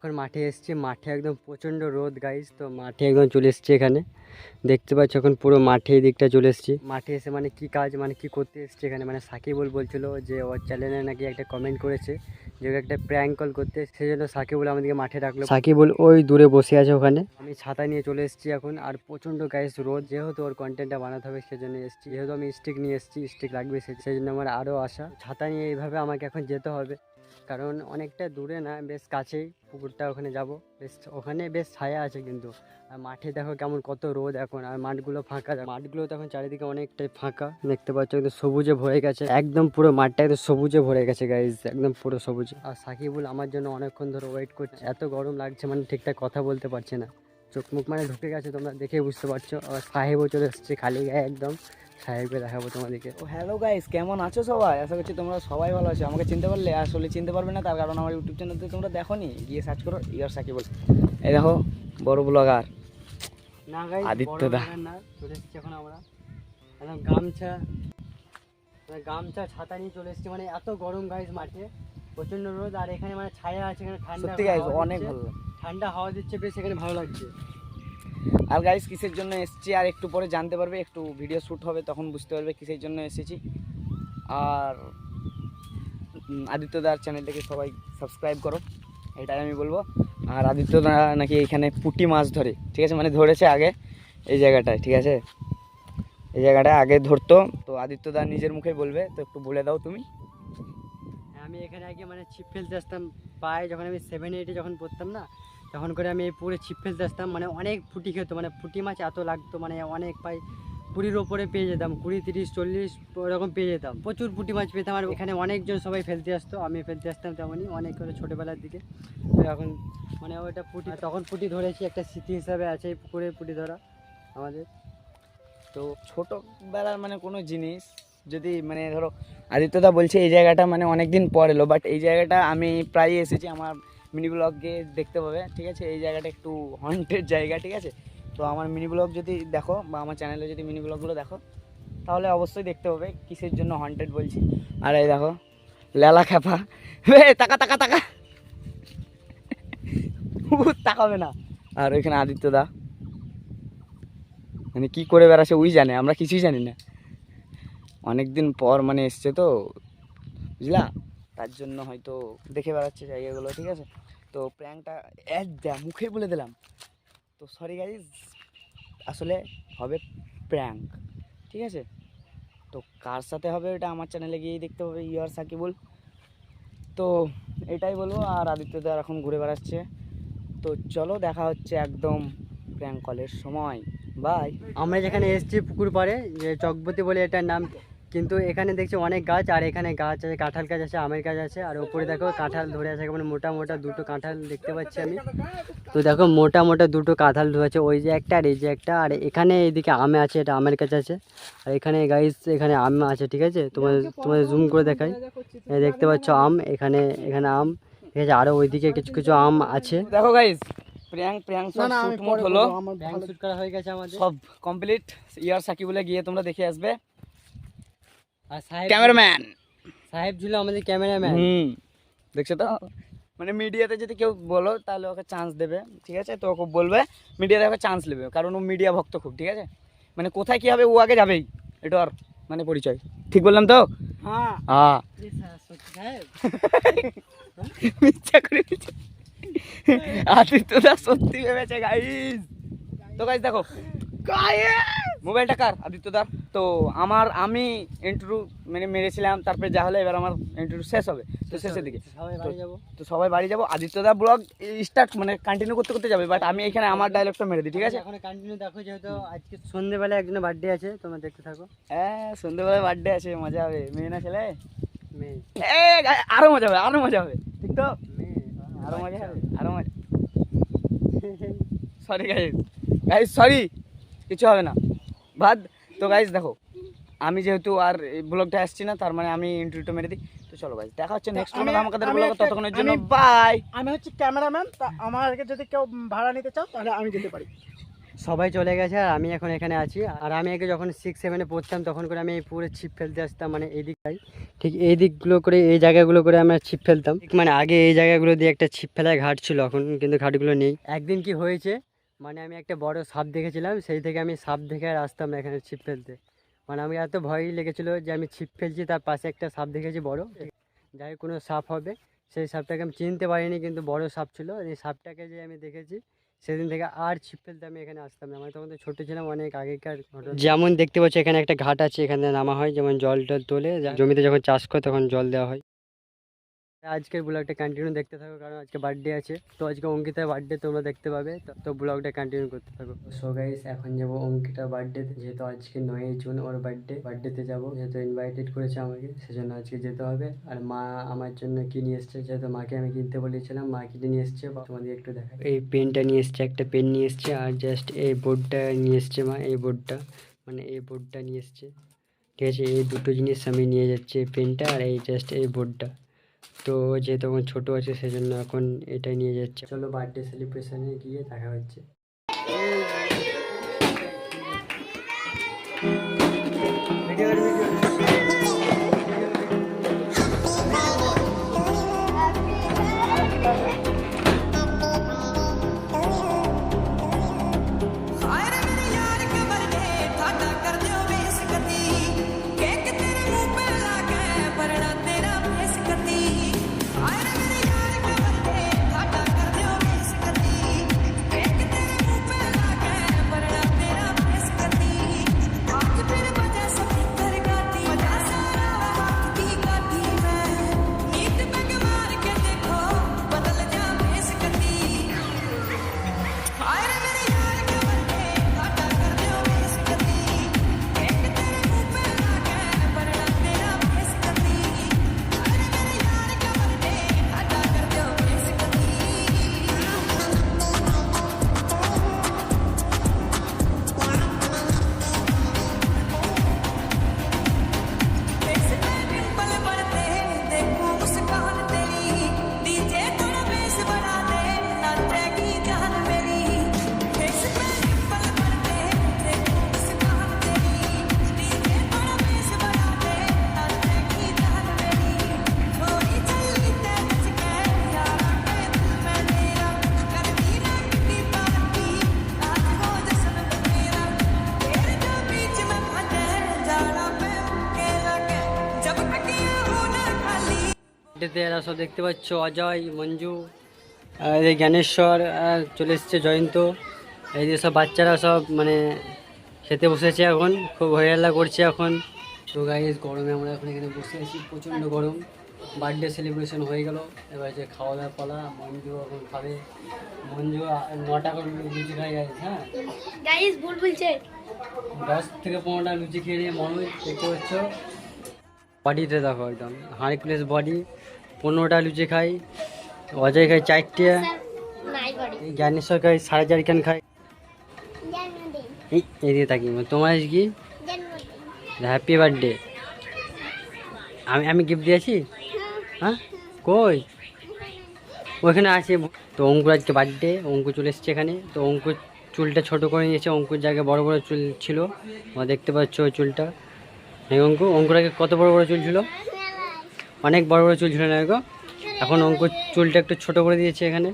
এখন মাঠে এসেছি, মাঠে একদম প্রচণ্ড রোদ গাইস। তো মাঠে একদম চলে এসেছি, এখানে দেখতে পাচ্ছ এখন পুরো মাঠে এই দিকটা চলে এসেছি। মাঠে এসে মানে কি কাজ মানে কি করতে এসেছি এখানে, মানে সাকিবুল বলছিল যে ওর চ্যানেলে নাকি একটা কমেন্ট করেছে যে একটা প্র্যাঙ্ক কল করতে, সেই জন্য সাকিবুল আমাদেরকে মাঠে ডাকলো। সাকিবুল ওই দূরে বসে আছে ওখানে, আমি ছাতা নিয়ে চলে এসেছি এখন। আর প্রচণ্ড গাইস রোদ, যেহেতু ওর কন্টেন্টটা বানাতে হবে সেজন্য এসেছি। যেহেতু আমি স্টিক নিয়ে এসেছি, স্টিক লাগবে সেই জন্য আমার আরও আশা। ছাতা নিয়ে এইভাবে আমাকে এখন যেতে হবে, কারণ অনেকটা দূরে না, বেশ কাছেই পুকুরটা, ওখানে যাব। বেশ ওখানে বেশ ছায়া আছে কিন্তু। আর মাঠে দেখো কেমন কত রোদ এখন, আর মাঠগুলো ফাঁকা, মাঠগুলো তখন চারিদিকে অনেকটাই ফাঁকা দেখতে পাচ্ছ, একদম সবুজে ভরে গেছে, একদম পুরো মাঠটা একদম সবুজে ভরে গেছে গাইজ, একদম পুরো সবুজ। আর সাকিবুল আমার জন্য অনেকক্ষণ ধরে ওয়েট করছে, এত গরম লাগছে মানে ঠিকঠাক কথা বলতে পারছে না, চোখ মুখ মানে ঢুকে গেছে, তোমরা দেখে বুঝতে পারছো। আর সাহেবও চলে এসছে খালি গায়ে একদম, সাহেবকে দেখাবো তোমাদেরকে। ও হ্যালো গাইস, কেমন আছো সবাই? আশা করছি তোমরা সবাই ভালো আছো। আমাকে চিনতে পারলে? আসলে চিনতে পারবে না, তার কারণ আমার ইউটিউব চ্যানেলতে তোমরা দেখোনি, গিয়ে সার্চ করো ইয়ার সাকিবুল। এই দেখো বড় ব্লগার না গাইস, আদিত্য দা। না চলে এসেছি এখন আমরা একদম গামছা ছাতা নিয়ে চলে এসেছি, মানে এত গরম গাইস, মাঠে প্রচন্ড রোদ, আর এখানে মানে ছায়া আছে, এখানে ঠান্ডা সত্যি গাইস হাওয়া অনেক দিচ্ছে, ভালো। ঠান্ডা হাওয়া দিচ্ছে বেশ, এখানে ভালো লাগছে। আর গাইস কিসের জন্য এসেছি আর একটু পরে জানতে পারবে, একটু ভিডিও শ্যুট হবে তখন বুঝতে পারবে কিসের জন্য এসেছি। আর আদিত্য দার চ্যানেলটাকে সবাই সাবস্ক্রাইব করো, এটাই আমি বলবো। আর আদিত্য দা নাকি এখানে পুঁটি মাছ ধরে, ঠিক আছে, মানে ধরেছে আগে এই জায়গাটায়, ঠিক আছে, এই জায়গাটায় আগে ধরতো। তো আদিত্য দা নিজের মুখে বলবে, তো একটু বলে দাও তুমি। আমি এখানে আগে মানে ছিপ ফেলতে আসতাম, পায়ে যখন আমি 7-8 যখন পড়তাম না, তখন করে আমি এই পুরে ছিপ ফেলতে আসতাম, মানে অনেক পুঁটি খেত, মানে পুঁটি মাছ এত লাগতো, মানে অনেক পাই 20-র ওপরে পেয়ে যেতাম, 20, 30, 40 ওরকম পেয়ে যেতাম, প্রচুর পুঁটি মাছ পেতাম। আর এখানে অনেকজন সবাই ফেলতে আসতো, আমি ফেলতে আসতাম তেমনই অনেক করে ছোটোবেলার দিকে। তো এখন মানে ওইটা পুঁটি, তখন পুঁটি ধরেছি, একটা স্মৃতি হিসাবে আছে এই পুকুরে পুঁটি ধরা আমাদের। তো ছোটোবেলার মানে কোনো জিনিস যদি মানে ধরো আদিত্যদা বলছে এই জায়গাটা মানে অনেক দিন পর এলো, বাট এই জায়গাটা আমি প্রায় এসেছি, আমার মিনি ব্লগে দেখতে পাবে, ঠিক আছে। এই জায়গাটা একটু হন্টেড জায়গা, ঠিক আছে। তো আমার মিনি ব্লগ যদি দেখো বা আমার চ্যানেলে যদি মিনি ব্লগগুলো দেখো, তাহলে অবশ্যই দেখতে পাবে কিসের জন্য হন্টেড বলছি। আর এই দেখো লেলা খ্যাপা, তাকা তাকা তাকা তাকাবে না। আর ওইখানে আদিত্যদা মানে কি করে বেড়াচ্ছে ওই জানে, আমরা কিছুই জানি না। অনেকদিন পর মানে এসছে তো, বুঝলা, তার জন্য হয়তো দেখে বেড়াচ্ছে জায়গাগুলো, ঠিক আছে। তো প্র্যাঙ্কটা মুখে বলে দিলাম, তো সরি গাইজ, আসলে হবে প্র্যাঙ্ক, ঠিক আছে। তো কার সাথে হবে ওটা আমার চ্যানেলে গিয়েই দেখতে হবে, ইউ আর সাকিবুল। তো এটাই বলবো। আর আদিত্যদা এখন ঘুরে বেড়াচ্ছে, তো চলো দেখা হচ্ছে একদম প্র্যাঙ্ক কলের সময়। বাই। আমরা যেখানে এসেছি পুকুর পাড়ে, যে চকবতী বলে এটার নাম, কিন্তু এখানে দেখছি অনেক গাছ, আর এখানে গাছ আছে, কাঁঠাল গাছ আছে, আমের গাছ আছে, আর ওপরে দেখো কাঁঠাল ধরে আছে, মানে মোটা মোটা দুটো কাঁঠাল দেখতে পাচ্ছি আমি। তো দেখো মোটা মোটা দুটো কাঁঠাল ধরেছে, ওই যে একটা আর এই যে একটা, আর এখানে এইদিকে আমে আছে, এটা আমের গাছ আছে, আর এখানে গাইস এখানে আম আছে, ঠিক আছে। তোমাদের জুম করে দেখাই, এই দেখতে পাচ্ছ আম, এখানে এখানে আম, ঠিক আছে, আরও ওইদিকে কিছু কিছু আম আছে। দেখো গাইজ প্র্যাঙ্ক সব শুট মুট হলো, ব্যাংক শুট করা হয়ে গেছে আমাদের সব কমপ্লিট। ইয়ার সাকিবুলে গিয়ে তোমরা দেখে আসবে। আর সাহেব ক্যামেরাম্যান ছিল আমাদের ক্যামেরাম্যান। দেখছো তো, মানে মিডিয়াতে যদি কেউ বলো তাহলে ওকে চান্স দেবে, ঠিক আছে। তো ওকে বলবে মিডিয়াতে ওকে চান্স নেবে, কারণ ও মিডিয়া ভক্ত খুব, ঠিক আছে। মানে কোথায় কী হবে ও আগে যাবেই, এটা আর মানে পরিচয়, ঠিক বললাম তো? হ্যাঁ হ্যাঁ সাহেব মিথ্যা করে দিচ্ছে। আদিত্যদা সত্যি ভেবেছে গাইস। তো গাইস দেখো মোবাইলটা কার? আদিত্যদার। তো আমি ইন্ট্রো মানে মেরেছিলাম, তারপরে যা হলো এবার আমার ইন্ট্রো শেষ হবে, তো শেষের দিকে তো সবাই বাড়ি যাবো। আদিত্যদা ব্লগ স্টার্ট মানে কন্টিনিউ করতে করতে যাবে, বাট আমি এখানে আমার ডায়লগটা মেরে দিই, ঠিক আছে। এখন কন্টিনিউ দেখো, যেহেতু আজকে সন্ধ্যেবেলা একজনের বার্থডে আছে, তোমরা দেখতে থাকো। হ্যাঁ সন্ধ্যেবেলায় বার্থডে আছে, মজা হবে। মেয়ে না ছেলে? মেয়ে। আরো মজা হবে, আরো মজা হবে, ঠিক তো? মেয়ে। আরো মজা হবে, আরো মজা। সরি গাইস সরি, কিছু হবে না, বাদ। তো গাইস দেখো, আমি যেহেতু আর এই ব্লগটা আসছি না, তার মানে আমি ইন্টারভিউটা মেরে দিই। তো চলো গাইস দেখা হচ্ছে নেক্সট কোনো আমাদের ব্লগ, ততক্ষণের জন্য বাই। আমি হচ্ছে ক্যামেরাম্যান, তা আমাকে যদি কেউ ভাড়া নিতে চাও তাহলে আমি যেতে পারি। সবাই চলে গেছে আর আমি এখন এখানে আছি। আর আমি আগে যখন 6-7-এ পড়তাম তখন করে আমি পুরো ছিপ ফেলতে আসতাম, মানে এই দিকটাই, ঠিক এই দিকগুলো করে, এই জায়গাগুলো করে আমরা ছিপ ফেলতাম। ঠিক মানে আগে এই জায়গাগুলো দিয়ে একটা ছিপ ফেলার ঘাট ছিল, এখন কিন্তু ঘাটগুলো নেই। একদিন কি হয়েছে, মানে আমি একটা বড় সাপ দেখেছিলাম, সেই থেকে আমি সাপ দেখে আর আসতাম না এখানে ছিপ ফেলতে। মানে আমি এত ভয়ই লেগেছিল যে আমি ছিপ ফেলছি, তার পাশে একটা সাপ দেখেছি বড়, যাই কোনো সাপ হবে, সেই সাপটাকে আমি চিনতে পারিনি, কিন্তু বড় সাপ ছিল। এই সাপটাকে যে আমি দেখেছি, সেদিন থেকে আর ছিপ ফেলতে আমি এখানে আসতাম না। মানে তখন তো ছোটো ছিলাম, অনেক আগেকার ঘটনা। যেমন দেখতে পাচ্ছি এখানে একটা ঘাট আছে, এখানে নামা হয়, যেমন জল টল তোলে, জমিতে যখন চাষ করে তখন জল দেওয়া হয়। আজকের ব্লগটা কন্টিনিউ দেখতে থাকো, কারণ আজকে বার্থডে আছে, তো আজকে অঙ্কিতার বার্থডে তোমরা দেখতে পাবে, তো ব্লগটা কন্টিনিউ করতে থাকো। সো গাইস, এখন যাবো অঙ্কিতার বার্থডেতে, যেহেতু আজকে 9ই জুন ওর বার্থডেতে যাবো, যেহেতু ইনভাইটেড করেছে আমাকে, সেজন্য আজকে যেতে হবে। আর মা আমার জন্য কি নিয়ে এসছে, যেহেতু মাকে আমি কিনতে বলেছিলাম, মা কিনে নিয়ে এসছে, তোমাদের একটু দেখা। এই পেনটা নিয়ে এসছে, একটা পেন নিয়ে এসছে, আর জাস্ট এই বোর্ডটা নিয়ে এসছে মা, এই বোর্ডটা, মানে এই বোর্ডটা নিয়ে এসছে। ঠিক আছে, এই দুটো জিনিস আমি নিয়ে যাচ্ছি, এই পেনটা আর এই জাস্ট এই বোর্ডটা। তো যেহেতু এখন ছোটো আছে সেজন্য এখন এটাই নিয়ে যাচ্ছে। চলো বার্থডে সেলিব্রেশনে গিয়ে দেখা হচ্ছে। এরা সব দেখতে পাচ্ছ, অজয়, মঞ্জু, আর এই জ্ঞানেশ্বর, আর চলে এসছে জয়ন্ত, এই যে সব বাচ্চারা সব মানে খেতে বসেছে, এখন খুব হইহাল্লা করছে এখন। তো গাইস, গরমে আমরা এখন এখানে বসে আছি, প্রচণ্ড গরম। বার্থডে সেলিব্রেশন হয়ে গেল, এবার যে খাওয়া দাওয়া পালা, মঞ্জু এখন খাবে। মঞ্জু 9টা করে লুচি খাই গাইস, হ্যাঁ গাইস ভুল বলছে 10 থেকে 15টা লুচি খেয়ে নিয়ে মনোজ, দেখতে পাচ্ছ বডিতে দেখো, একদম হার্কুলেস বডি। 15টা লুচি খাই, অজয় খাই 4টে, নাই করি জ্ঞানেশ্বর খাই 4.5 খান খাই। জন্মদিন এই দিয়ে থাকি তোমার আজ কি জন্মদিন হ্যাপি বার্থডে। আমি গিফট দিয়েছি, হ্যাঁ কই, ওইখানে আছে। তো অঙ্কুর আজকে বার্থডে, অঙ্কু চলে এসছে এখানে। তো অঙ্কুর চুলটা ছোট করে নিয়েছে, অঙ্কুর জায়গায় বড় বড় চুল ছিল, তোমরা দেখতে পাচ্ছ ওই চুলটা। এই অঙ্কুর আগে কত বড় বড় চুল ছিল, অনেক বড় বড় চুল ছিল না গো, এখন অঙ্কুর চুলটা একটু ছোট করে দিয়েছে এখানে।